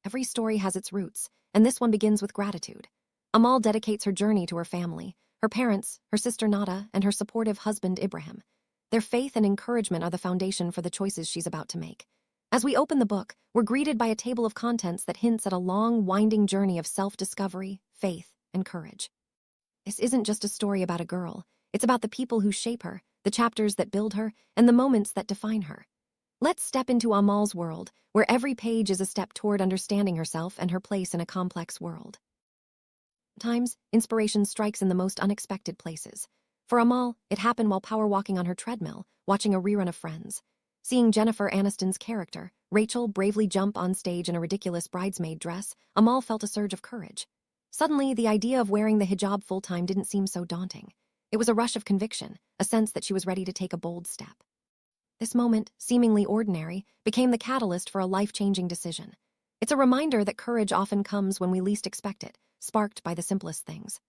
Every story has its roots, and this one begins with gratitude. Amal dedicates her journey to her family, her parents, her sister Nada, and her supportive husband Ibrahim. Their faith and encouragement are the foundation for the choices she's about to make. As we open the book, we're greeted by a table of contents that hints at a long, winding journey of self-discovery, faith, and courage. This isn't just a story about a girl. It's about the people who shape her, the chapters that build her, and the moments that define her. Let's step into Amal's world, where every page is a step toward understanding herself and her place in a complex world. Sometimes, inspiration strikes in the most unexpected places. For Amal, it happened while power walking on her treadmill, watching a rerun of Friends. Seeing Jennifer Aniston's character, Rachel, bravely jump on stage in a ridiculous bridesmaid dress, Amal felt a surge of courage. Suddenly, the idea of wearing the hijab full-time didn't seem so daunting. It was a rush of conviction, a sense that she was ready to take a bold step. This moment, seemingly ordinary, became the catalyst for a life-changing decision. It's a reminder that courage often comes when we least expect it, sparked by the simplest things.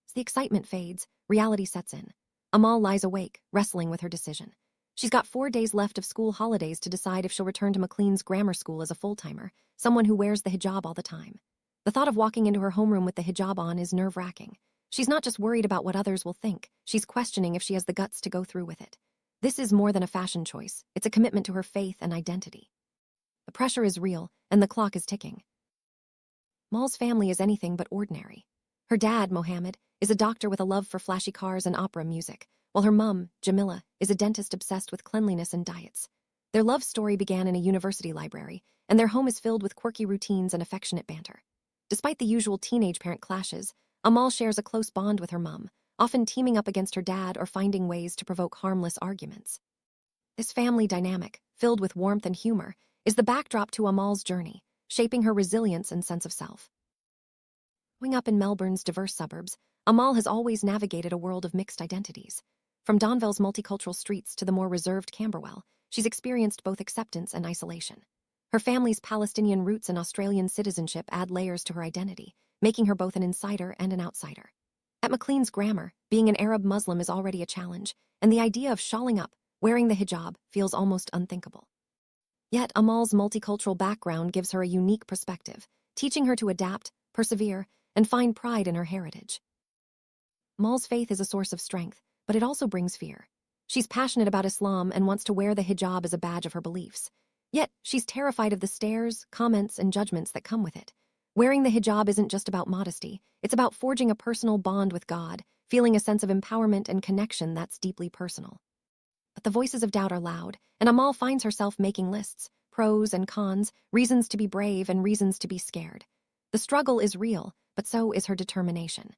As the excitement fades, reality sets in. Amal lies awake, wrestling with her decision. She's got 4 days left of school holidays to decide if she'll return to McLean's grammar school as a full-timer, someone who wears the hijab all the time. The thought of walking into her homeroom with the hijab on is nerve-wracking. She's not just worried about what others will think, she's questioning if she has the guts to go through with it. This is more than a fashion choice, it's a commitment to her faith and identity. The pressure is real, and the clock is ticking. Amal's family is anything but ordinary. Her dad, Mohammed, is a doctor with a love for flashy cars and opera music, while her mum, Jamila, is a dentist obsessed with cleanliness and diets. Their love story began in a university library, and their home is filled with quirky routines and affectionate banter. Despite the usual teenage-parent clashes, Amal shares a close bond with her mum, often teaming up against her dad or finding ways to provoke harmless arguments. This family dynamic, filled with warmth and humor, is the backdrop to Amal's journey, shaping her resilience and sense of self. Growing up in Melbourne's diverse suburbs, Amal has always navigated a world of mixed identities. From Donville's multicultural streets to the more reserved Camberwell, she's experienced both acceptance and isolation. Her family's Palestinian roots and Australian citizenship add layers to her identity, making her both an insider and an outsider. At McLean's Grammar, being an Arab Muslim is already a challenge, and the idea of shalling up, wearing the hijab, feels almost unthinkable. Yet Amal's multicultural background gives her a unique perspective, teaching her to adapt, persevere, and find pride in her heritage. Amal's faith is a source of strength, but it also brings fear. She's passionate about Islam and wants to wear the hijab as a badge of her beliefs. Yet, she's terrified of the stares, comments, and judgments that come with it. Wearing the hijab isn't just about modesty, it's about forging a personal bond with God, feeling a sense of empowerment and connection that's deeply personal. But the voices of doubt are loud, and Amal finds herself making lists, pros and cons, reasons to be brave and reasons to be scared. The struggle is real, but so is her determination.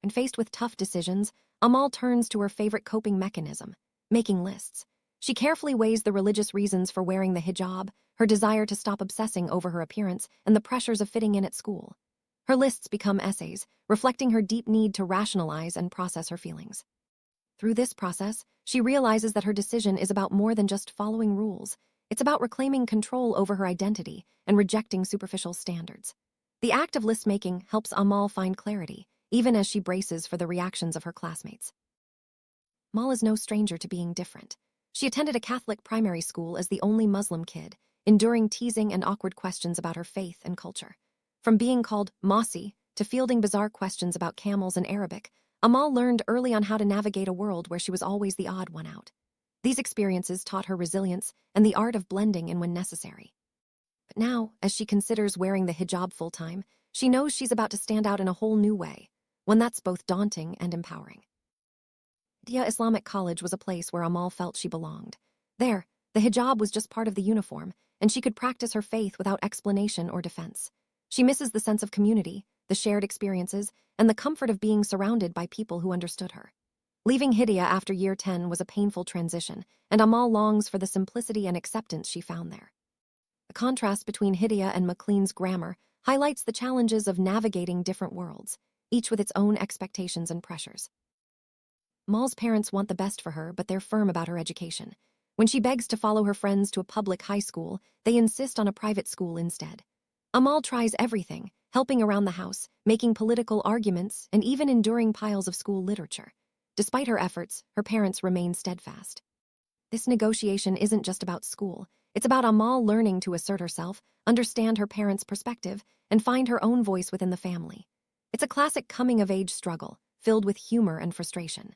When faced with tough decisions, Amal turns to her favorite coping mechanism, making lists. She carefully weighs the religious reasons for wearing the hijab, her desire to stop obsessing over her appearance, and the pressures of fitting in at school. Her lists become essays, reflecting her deep need to rationalize and process her feelings. Through this process, she realizes that her decision is about more than just following rules. It's about reclaiming control over her identity and rejecting superficial standards. The act of list-making helps Amal find clarity, even as she braces for the reactions of her classmates. Amal is no stranger to being different. She attended a Catholic primary school as the only Muslim kid, enduring teasing and awkward questions about her faith and culture. From being called Mossy to fielding bizarre questions about camels and Arabic, Amal learned early on how to navigate a world where she was always the odd one out. These experiences taught her resilience and the art of blending in when necessary. But now, as she considers wearing the hijab full-time, she knows she's about to stand out in a whole new way, one that's both daunting and empowering. Dia Islamic College was a place where Amal felt she belonged. There, the hijab was just part of the uniform, and she could practice her faith without explanation or defense. She misses the sense of community, the shared experiences, and the comfort of being surrounded by people who understood her. Leaving Hidya after year 10 was a painful transition, and Amal longs for the simplicity and acceptance she found there. The contrast between Hidya and McLean's Grammar highlights the challenges of navigating different worlds, each with its own expectations and pressures. Amal's parents want the best for her, but they're firm about her education. When she begs to follow her friends to a public high school, they insist on a private school instead. Amal tries everything, helping around the house, making political arguments, and even enduring piles of school literature. Despite her efforts, her parents remain steadfast. This negotiation isn't just about school, It's about Amal learning to assert herself, understand her parents' perspective, and find her own voice within the family. It's a classic coming-of-age struggle, filled with humor and frustration.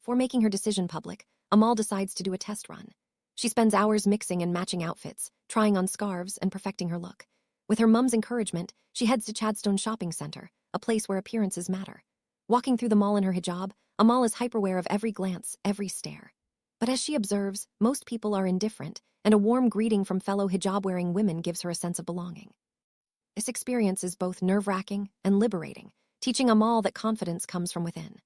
Before making her decision public, Amal decides to do a test run. She spends hours mixing and matching outfits, trying on scarves, and perfecting her look. With her mom's encouragement, she heads to Chadstone Shopping Center, a place where appearances matter. Walking through the mall in her hijab, Amal is hyper-aware of every glance, every stare. But as she observes, most people are indifferent, and a warm greeting from fellow hijab-wearing women gives her a sense of belonging. This experience is both nerve-wracking and liberating, teaching Amal that confidence comes from within.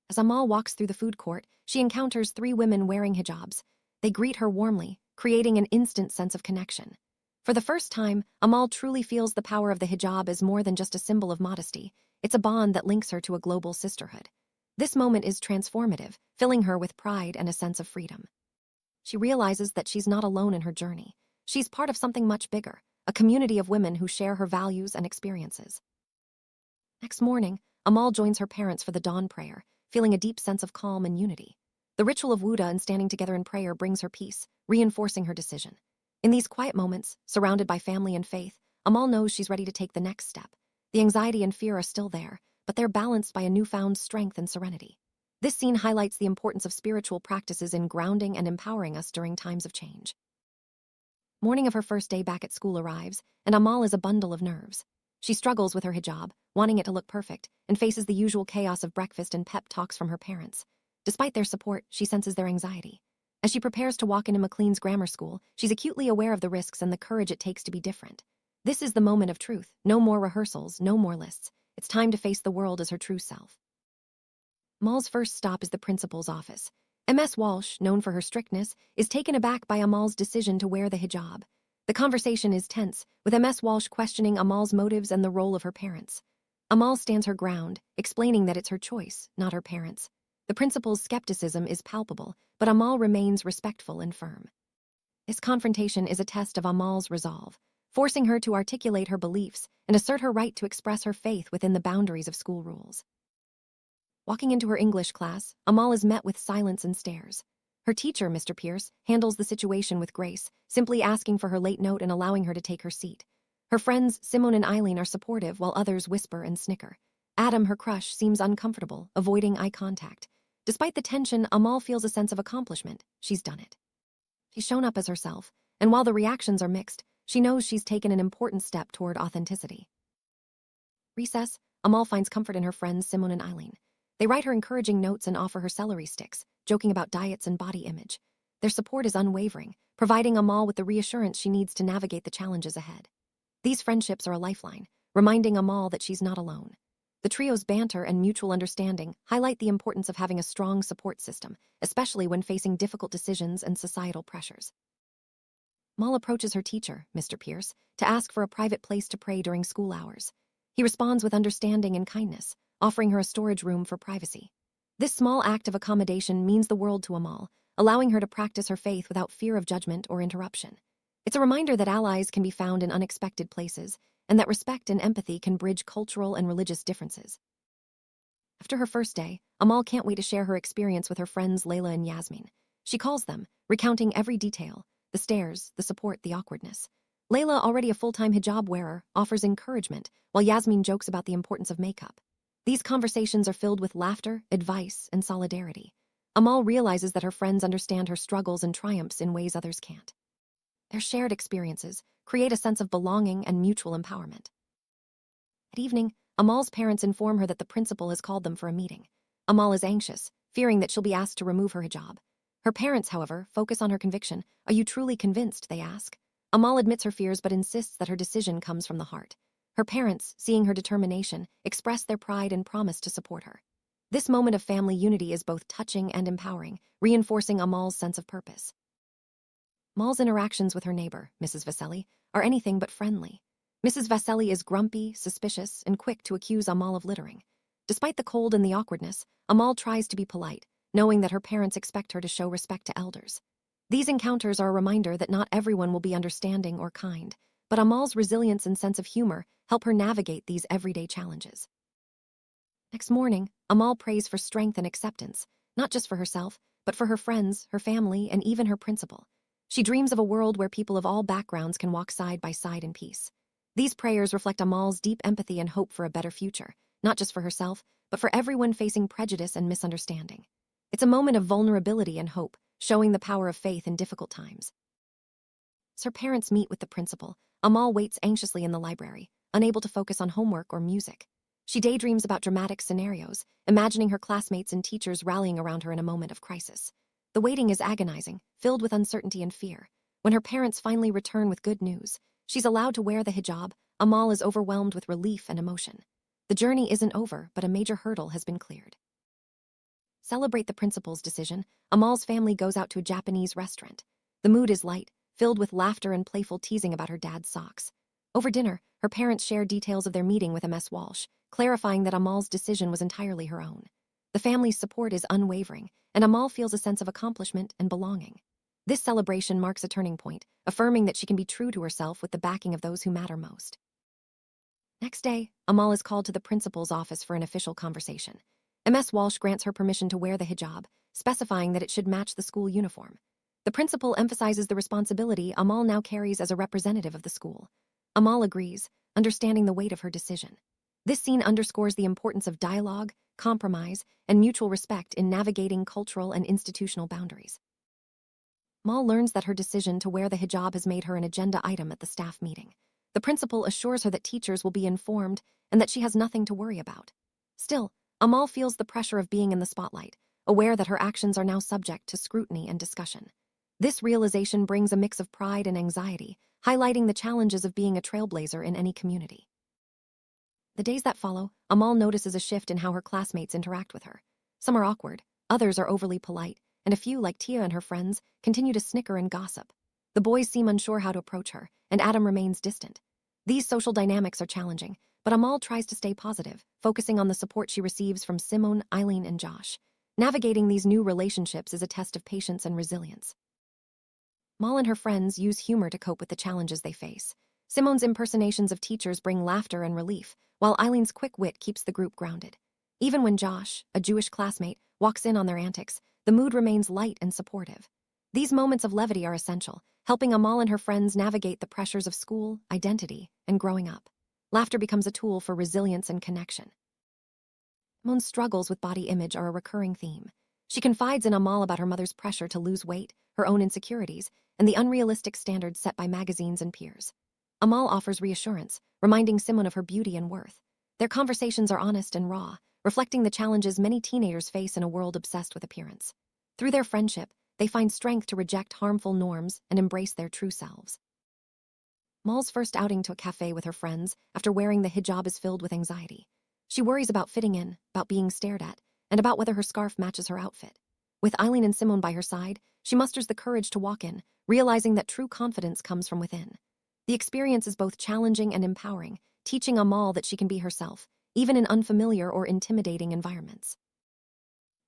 As Amal walks through the food court, she encounters 3 women wearing hijabs. They greet her warmly, creating an instant sense of connection. For the first time, Amal truly feels the power of the hijab as more than just a symbol of modesty. It's a bond that links her to a global sisterhood. This moment is transformative, filling her with pride and a sense of freedom. She realizes that she's not alone in her journey. She's part of something much bigger, a community of women who share her values and experiences. Next morning, Amal joins her parents for the dawn prayer, feeling a deep sense of calm and unity. The ritual of wudu and standing together in prayer brings her peace, reinforcing her decision. In these quiet moments, surrounded by family and faith, Amal knows she's ready to take the next step. The anxiety and fear are still there, but they're balanced by a newfound strength and serenity. This scene highlights the importance of spiritual practices in grounding and empowering us during times of change. Morning of her first day back at school arrives, and Amal is a bundle of nerves. She struggles with her hijab, wanting it to look perfect, and faces the usual chaos of breakfast and pep talks from her parents. Despite their support, she senses their anxiety. As she prepares to walk into McLean's grammar school, she's acutely aware of the risks and the courage it takes to be different. This is the moment of truth. No more rehearsals, no more lists. It's time to face the world as her true self. Amal's first stop is the principal's office. Ms. Walsh, known for her strictness, is taken aback by Amal's decision to wear the hijab. The conversation is tense, with Ms. Walsh questioning Amal's motives and the role of her parents. Amal stands her ground, explaining that it's her choice, not her parents'. The principal's skepticism is palpable, but Amal remains respectful and firm. This confrontation is a test of Amal's resolve, forcing her to articulate her beliefs and assert her right to express her faith within the boundaries of school rules. Walking into her English class, Amal is met with silence and stares. Her teacher, Mr. Pierce, handles the situation with grace, simply asking for her late note and allowing her to take her seat. Her friends, Simone and Eileen, are supportive while others whisper and snicker. Adam, her crush, seems uncomfortable, avoiding eye contact. Despite the tension, Amal feels a sense of accomplishment. She's done it. She's shown up as herself, and while the reactions are mixed, she knows she's taken an important step toward authenticity. Recess, Amal finds comfort in her friends Simone and Eileen. They write her encouraging notes and offer her celery sticks, joking about diets and body image. Their support is unwavering, providing Amal with the reassurance she needs to navigate the challenges ahead. These friendships are a lifeline, reminding Amal that she's not alone. The trio's banter and mutual understanding highlight the importance of having a strong support system, especially when facing difficult decisions and societal pressures. Amal approaches her teacher, Mr. Pierce, to ask for a private place to pray during school hours. He responds with understanding and kindness, offering her a storage room for privacy. This small act of accommodation means the world to Amal, allowing her to practice her faith without fear of judgment or interruption. It's a reminder that allies can be found in unexpected places, and that respect and empathy can bridge cultural and religious differences. After her first day, Amal can't wait to share her experience with her friends Layla and Yasmin. She calls them, recounting every detail: the stares, the support, the awkwardness. Layla, already a full-time hijab wearer, offers encouragement, while Yasmin jokes about the importance of makeup. These conversations are filled with laughter, advice, and solidarity. Amal realizes that her friends understand her struggles and triumphs in ways others can't. Their shared experiences create a sense of belonging and mutual empowerment. At evening, Amal's parents inform her that the principal has called them for a meeting. Amal is anxious, fearing that she'll be asked to remove her hijab. Her parents, however, focus on her conviction. Are you truly convinced, they ask. Amal admits her fears but insists that her decision comes from the heart. Her parents, seeing her determination, express their pride and promise to support her. This moment of family unity is both touching and empowering, reinforcing Amal's sense of purpose. Amal's interactions with her neighbor, Mrs. Vasselli, are anything but friendly. Mrs. Vasselli is grumpy, suspicious, and quick to accuse Amal of littering. Despite the cold and the awkwardness, Amal tries to be polite, knowing that her parents expect her to show respect to elders. These encounters are a reminder that not everyone will be understanding or kind, but Amal's resilience and sense of humor help her navigate these everyday challenges. Next morning, Amal prays for strength and acceptance, not just for herself, but for her friends, her family, and even her principal. She dreams of a world where people of all backgrounds can walk side by side in peace. These prayers reflect Amal's deep empathy and hope for a better future, not just for herself, but for everyone facing prejudice and misunderstanding. It's a moment of vulnerability and hope, showing the power of faith in difficult times. As her parents meet with the principal, Amal waits anxiously in the library, unable to focus on homework or music. She daydreams about dramatic scenarios, imagining her classmates and teachers rallying around her in a moment of crisis. The waiting is agonizing, filled with uncertainty and fear. When her parents finally return with good news, she's allowed to wear the hijab. Amal is overwhelmed with relief and emotion. The journey isn't over, but a major hurdle has been cleared. Celebrate the principal's decision, Amal's family goes out to a Japanese restaurant. The mood is light, filled with laughter and playful teasing about her dad's socks. Over dinner, her parents share details of their meeting with Ms. Walsh, clarifying that Amal's decision was entirely her own. The family's support is unwavering, and Amal feels a sense of accomplishment and belonging. This celebration marks a turning point, affirming that she can be true to herself with the backing of those who matter most. Next day, Amal is called to the principal's office for an official conversation. Ms. Walsh grants her permission to wear the hijab, specifying that it should match the school uniform. The principal emphasizes the responsibility Amal now carries as a representative of the school. Amal agrees, understanding the weight of her decision. This scene underscores the importance of dialogue, compromise, and mutual respect in navigating cultural and institutional boundaries. Amal learns that her decision to wear the hijab has made her an agenda item at the staff meeting. The principal assures her that teachers will be informed and that she has nothing to worry about. Still, Amal feels the pressure of being in the spotlight, aware that her actions are now subject to scrutiny and discussion. This realization brings a mix of pride and anxiety, highlighting the challenges of being a trailblazer in any community. The days that follow, Amal notices a shift in how her classmates interact with her. Some are awkward, others are overly polite, and a few, like Tia and her friends, continue to snicker and gossip. The boys seem unsure how to approach her, and Adam remains distant. These social dynamics are challenging, but Amal tries to stay positive, focusing on the support she receives from Simone, Eileen, and Josh. Navigating these new relationships is a test of patience and resilience. Amal and her friends use humor to cope with the challenges they face. Simone's impersonations of teachers bring laughter and relief, while Eileen's quick wit keeps the group grounded. Even when Josh, a Jewish classmate, walks in on their antics, the mood remains light and supportive. These moments of levity are essential, helping Amal and her friends navigate the pressures of school, identity, and growing up. Laughter becomes a tool for resilience and connection. Simone's struggles with body image are a recurring theme. She confides in Amal about her mother's pressure to lose weight, her own insecurities, and the unrealistic standards set by magazines and peers. Amal offers reassurance, reminding Simone of her beauty and worth. Their conversations are honest and raw, reflecting the challenges many teenagers face in a world obsessed with appearance. Through their friendship, they find strength to reject harmful norms and embrace their true selves. Amal's first outing to a cafe with her friends after wearing the hijab is filled with anxiety. She worries about fitting in, about being stared at, and about whether her scarf matches her outfit. With Eileen and Simone by her side, she musters the courage to walk in, realizing that true confidence comes from within. The experience is both challenging and empowering, teaching Amal that she can be herself, even in unfamiliar or intimidating environments.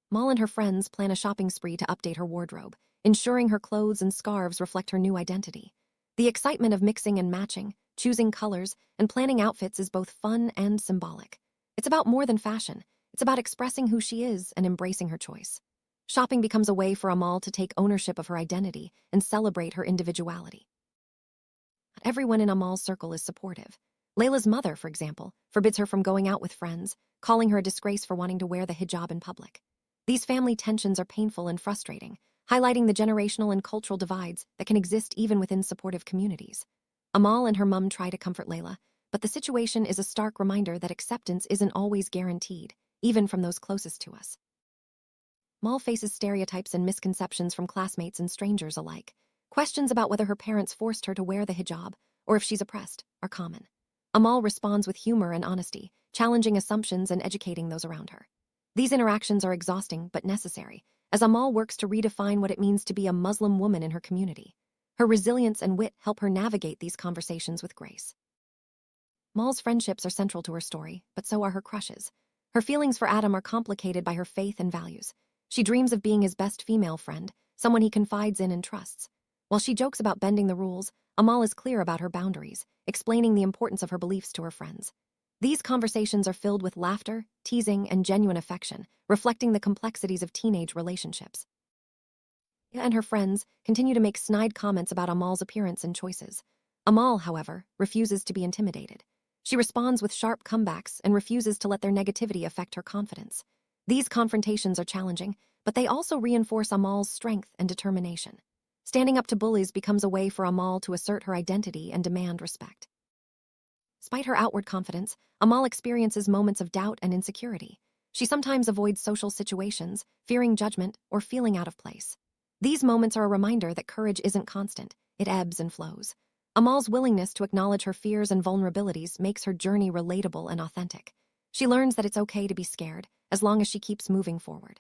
Amal and her friends plan a shopping spree to update her wardrobe, ensuring her clothes and scarves reflect her new identity. The excitement of mixing and matching, choosing colors, and planning outfits is both fun and symbolic. It's about more than fashion. It's about expressing who she is and embracing her choice. Shopping becomes a way for Amal to take ownership of her identity and celebrate her individuality. Not everyone in Amal's circle is supportive. Layla's mother, for example, forbids her from going out with friends, calling her a disgrace for wanting to wear the hijab in public. These family tensions are painful and frustrating, highlighting the generational and cultural divides that can exist even within supportive communities. Amal and her mum try to comfort Layla, but the situation is a stark reminder that acceptance isn't always guaranteed, even from those closest to us. Amal faces stereotypes and misconceptions from classmates and strangers alike. Questions about whether her parents forced her to wear the hijab, or if she's oppressed, are common. Amal responds with humor and honesty, challenging assumptions and educating those around her. These interactions are exhausting but necessary, as Amal works to redefine what it means to be a Muslim woman in her community. Her resilience and wit help her navigate these conversations with grace. Amal's friendships are central to her story, but so are her crushes. Her feelings for Adam are complicated by her faith and values. She dreams of being his best female friend, someone he confides in and trusts. While she jokes about bending the rules, Amal is clear about her boundaries, explaining the importance of her beliefs to her friends. These conversations are filled with laughter, teasing, and genuine affection, reflecting the complexities of teenage relationships. and her friends continue to make snide comments about Amal's appearance and choices. Amal, however, refuses to be intimidated. She responds with sharp comebacks and refuses to let their negativity affect her confidence. These confrontations are challenging, but they also reinforce Amal's strength and determination. Standing up to bullies becomes a way for Amal to assert her identity and demand respect. Despite her outward confidence, Amal experiences moments of doubt and insecurity. She sometimes avoids social situations, fearing judgment or feeling out of place. These moments are a reminder that courage isn't constant, it ebbs and flows. Amal's willingness to acknowledge her fears and vulnerabilities makes her journey relatable and authentic. She learns that it's okay to be scared, as long as she keeps moving forward.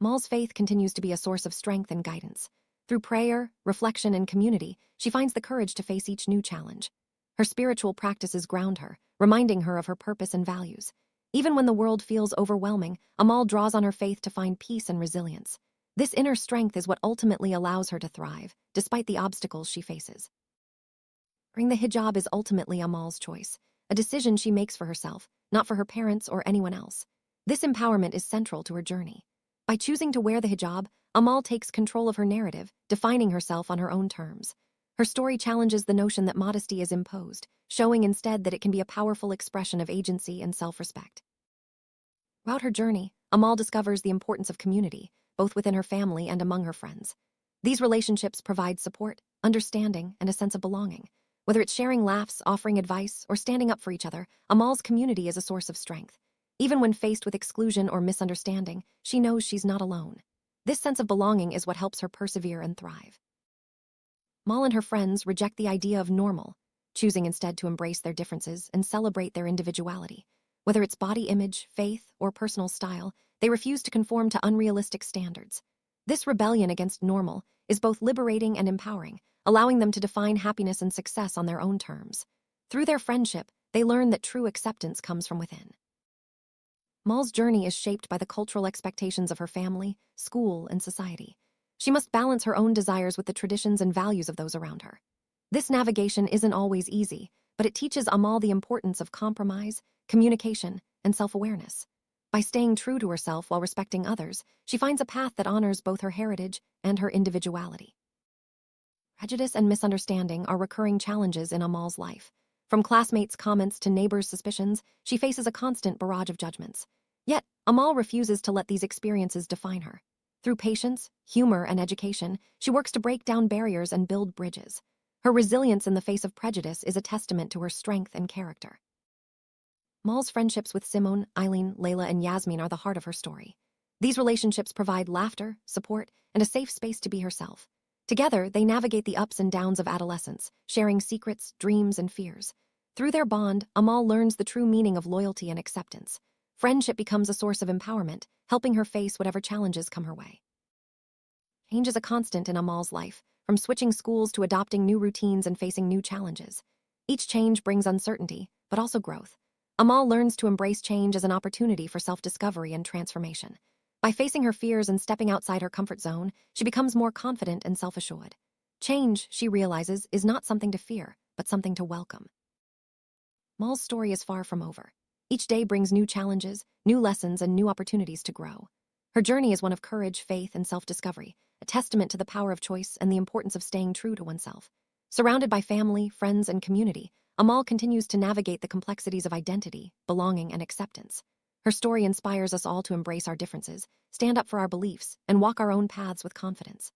Amal's faith continues to be a source of strength and guidance. Through prayer, reflection, and community, she finds the courage to face each new challenge. Her spiritual practices ground her, reminding her of her purpose and values. Even when the world feels overwhelming, Amal draws on her faith to find peace and resilience. This inner strength is what ultimately allows her to thrive, despite the obstacles she faces. Wearing the hijab is ultimately Amal's choice, a decision she makes for herself, not for her parents or anyone else. This empowerment is central to her journey. By choosing to wear the hijab, Amal takes control of her narrative, defining herself on her own terms. Her story challenges the notion that modesty is imposed, showing instead that it can be a powerful expression of agency and self-respect. Throughout her journey, Amal discovers the importance of community, both within her family and among her friends. These relationships provide support, understanding, and a sense of belonging. Whether it's sharing laughs, offering advice, or standing up for each other, Amal's community is a source of strength. Even when faced with exclusion or misunderstanding, she knows she's not alone. This sense of belonging is what helps her persevere and thrive. Amal and her friends reject the idea of normal, choosing instead to embrace their differences and celebrate their individuality. Whether it's body image, faith, or personal style, they refuse to conform to unrealistic standards. This rebellion against normal is both liberating and empowering, allowing them to define happiness and success on their own terms. Through their friendship, they learn that true acceptance comes from within. Amal's journey is shaped by the cultural expectations of her family, school, and society. She must balance her own desires with the traditions and values of those around her. This navigation isn't always easy, but it teaches Amal the importance of compromise, communication, and self-awareness. By staying true to herself while respecting others, she finds a path that honors both her heritage and her individuality. Prejudice and misunderstanding are recurring challenges in Amal's life. From classmates' comments to neighbors' suspicions, she faces a constant barrage of judgments. Yet, Amal refuses to let these experiences define her. Through patience, humor, and education, she works to break down barriers and build bridges. Her resilience in the face of prejudice is a testament to her strength and character. Amal's friendships with Simone, Eileen, Layla, and Yasmin are the heart of her story. These relationships provide laughter, support, and a safe space to be herself. Together, they navigate the ups and downs of adolescence, sharing secrets, dreams, and fears. Through their bond, Amal learns the true meaning of loyalty and acceptance. Friendship becomes a source of empowerment, helping her face whatever challenges come her way. Change is a constant in Amal's life, from switching schools to adopting new routines and facing new challenges. Each change brings uncertainty, but also growth. Amal learns to embrace change as an opportunity for self-discovery and transformation. By facing her fears and stepping outside her comfort zone, she becomes more confident and self-assured. Change, she realizes, is not something to fear, but something to welcome. Amal's story is far from over. Each day brings new challenges, new lessons, and new opportunities to grow. Her journey is one of courage, faith, and self-discovery, a testament to the power of choice and the importance of staying true to oneself. Surrounded by family, friends, and community, Amal continues to navigate the complexities of identity, belonging, and acceptance. Her story inspires us all to embrace our differences, stand up for our beliefs, and walk our own paths with confidence.